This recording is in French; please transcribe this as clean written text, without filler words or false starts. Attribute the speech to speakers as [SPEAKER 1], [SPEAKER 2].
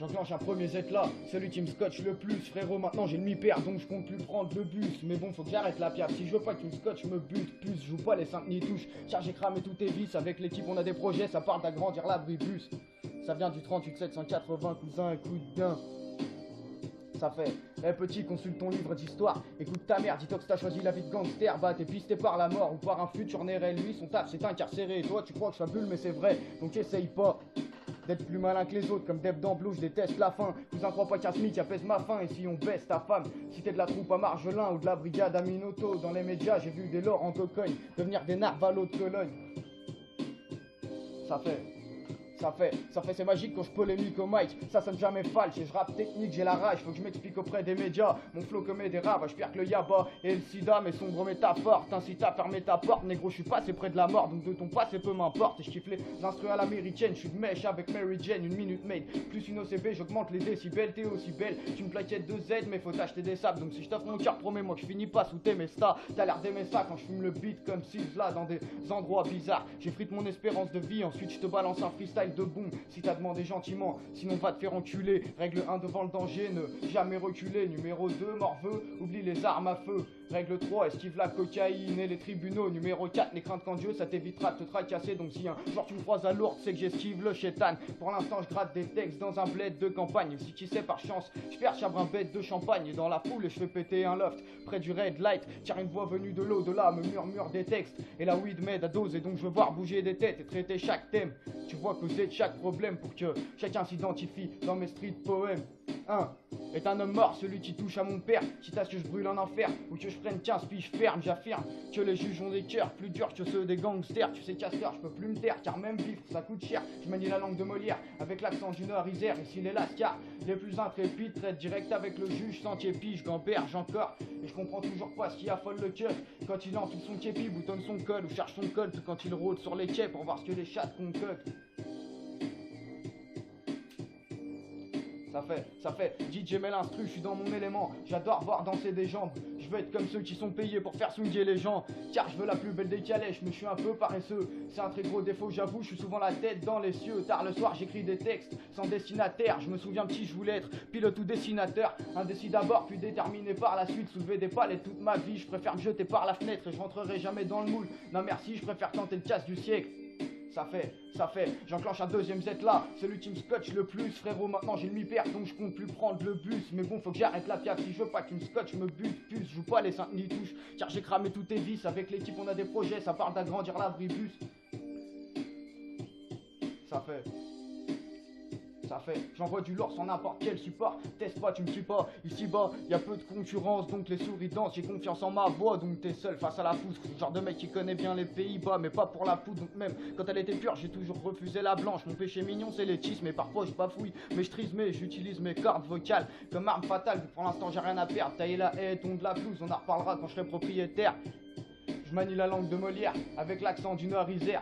[SPEAKER 1] J'enclenche un premier Z là, celui qui me scotche le plus. Frérot, maintenant j'ai le mi-père donc je compte plus prendre le bus. Mais bon, faut que j'arrête la piaf. Si je veux pas que tu me scotches, me bute. Plus, je joue pas les 5 ni touches. Car j'ai cramé tous tes vis. Avec l'équipe, on a des projets, ça part d'agrandir l'abribus. Ça vient du 38 780, cousin, écoute bien. Ça fait, petit, consulte ton livre d'histoire. Écoute ta mère, dis-toi que t'as choisi la vie de gangster. Bah, t'es pisté par la mort ou par un futur Nérel. Lui, son taf, c'est incarcéré. Et toi, tu crois que je fabule, mais c'est vrai. Donc essaye pas d'être plus malin que les autres, comme Deb Damblo, je déteste la faim. Cousin, crois pas qu'un SMIC apaise ma faim. Et si on baisse ta femme, si t'es de la troupe à Margelin ou de la brigade à Minoto, dans les médias, j'ai vu des lords en cocogne devenir des narvalos de Cologne. Ça fait, c'est magique quand je polémique au mic. Ça sonne jamais falche et je rappe technique, j'ai la rage. Faut que je m'explique auprès des médias. Mon flow commet des ravages, pire que le yaba et le sida. Mes sombres métaphores t'incitent à fermer ta porte. Négro, je suis passé près de la mort, donc de ton passé peu m'importe. Et je kiffe les instrus à l'américaine. Je suis de mèche avec Mary Jane, une minute made. Plus une OCB, j'augmente les décibels. T'es aussi belle, tu me plaquettes de Z, mais faut t'acheter des sables. Donc si je t'offre mon cœur, promets-moi que je finis pas sous tes mestas. T'as l'air d'aimer ça quand je fume le beat comme si là dans des endroits bizarres. J'effrite mon espérance de vie, ensuite je te balance un freestyle de boom. Si t'as demandé gentiment, sinon va te faire enculer. Règle 1 devant le danger, ne jamais reculer. Numéro 2, morveux, oublie les armes à feu. Règle 3, esquive la cocaïne et les tribunaux. Numéro 4, les craintes qu'en Dieu, ça t'évitera de te tracasser. Donc si un jour tu me croises à Lourdes, c'est que j'esquive le chétan. Pour l'instant je gratte des textes dans un bled de campagne. Si tu sais par chance, je perche un bête de champagne. Et dans la foule, je fais péter un loft près du red light. Car une voix venue de l'au-delà me murmure des textes. Et la weed m'aide à doser, donc je veux voir bouger des têtes et traiter chaque thème. Tu vois causer de chaque problème pour que chacun s'identifie dans mes street poèmes. 1. Est un homme mort, celui qui touche à mon père. Quitte à ce que je brûle en enfer ou que je prenne 15 piges fermes. J'affirme que les juges ont des cœurs plus durs que ceux des gangsters. Tu sais Castor, je peux plus me taire car même vivre ça coûte cher. Je manie la langue de Molière avec l'accent du Nord Isère. Ici les lascars, les plus intrépides traitent direct avec le juge. Sentier pige, gamberge encore. Et je comprends toujours pas ce qui affole le cœur. Quand il lance tout son képi, boutonne son col ou cherche son col. Tout quand il rôde sur les quais pour voir ce que les chats concoctent. Ça fait, DJ met l'instru, je suis dans mon élément. J'adore voir danser des jambes. Je veux être comme ceux qui sont payés pour faire swinguer les gens. Car je veux la plus belle des calèches, mais je suis un peu paresseux. C'est un très gros défaut, j'avoue, je suis souvent la tête dans les cieux. Tard le soir, j'écris des textes sans destinataire. Je me souviens petit, je voulais être pilote ou dessinateur. Indécis d'abord, puis déterminé par la suite. Soulever des palettes toute ma vie, je préfère me jeter par la fenêtre et je rentrerai jamais dans le moule. Non merci, je préfère tenter le casse du siècle. Ça fait, j'enclenche un deuxième Z là, celui qui me scotche le plus. Frérot, maintenant j'ai le mi-père donc je compte plus prendre le bus. Mais bon, faut que j'arrête la piaf, si je veux pas que tu me scotches, me bute. Plus, je joue pas les 5 ni touches, car j'ai cramé tous tes vis. Avec l'équipe on a des projets, ça part d'agrandir l'abribus. Ça fait, j'envoie du lourd sans n'importe quel support. Teste pas, tu me suis pas. Ici bas, y a peu de concurrence, donc les souris dansent. J'ai confiance en ma voix, donc t'es seul face à la foudre. Genre de mec qui connaît bien les Pays-Bas, mais pas pour la poudre. Donc même quand elle était pure, j'ai toujours refusé la blanche. Mon péché mignon, c'est l'éthisme, mais parfois je bafouille. Mais je trise, mais j'utilise mes cordes vocales comme arme fatale. Vu que pour l'instant j'ai rien à perdre. Tailler la haie, ton de la pelouse, on en reparlera quand je serai propriétaire. Je manie la langue de Molière avec l'accent du Nord Isère.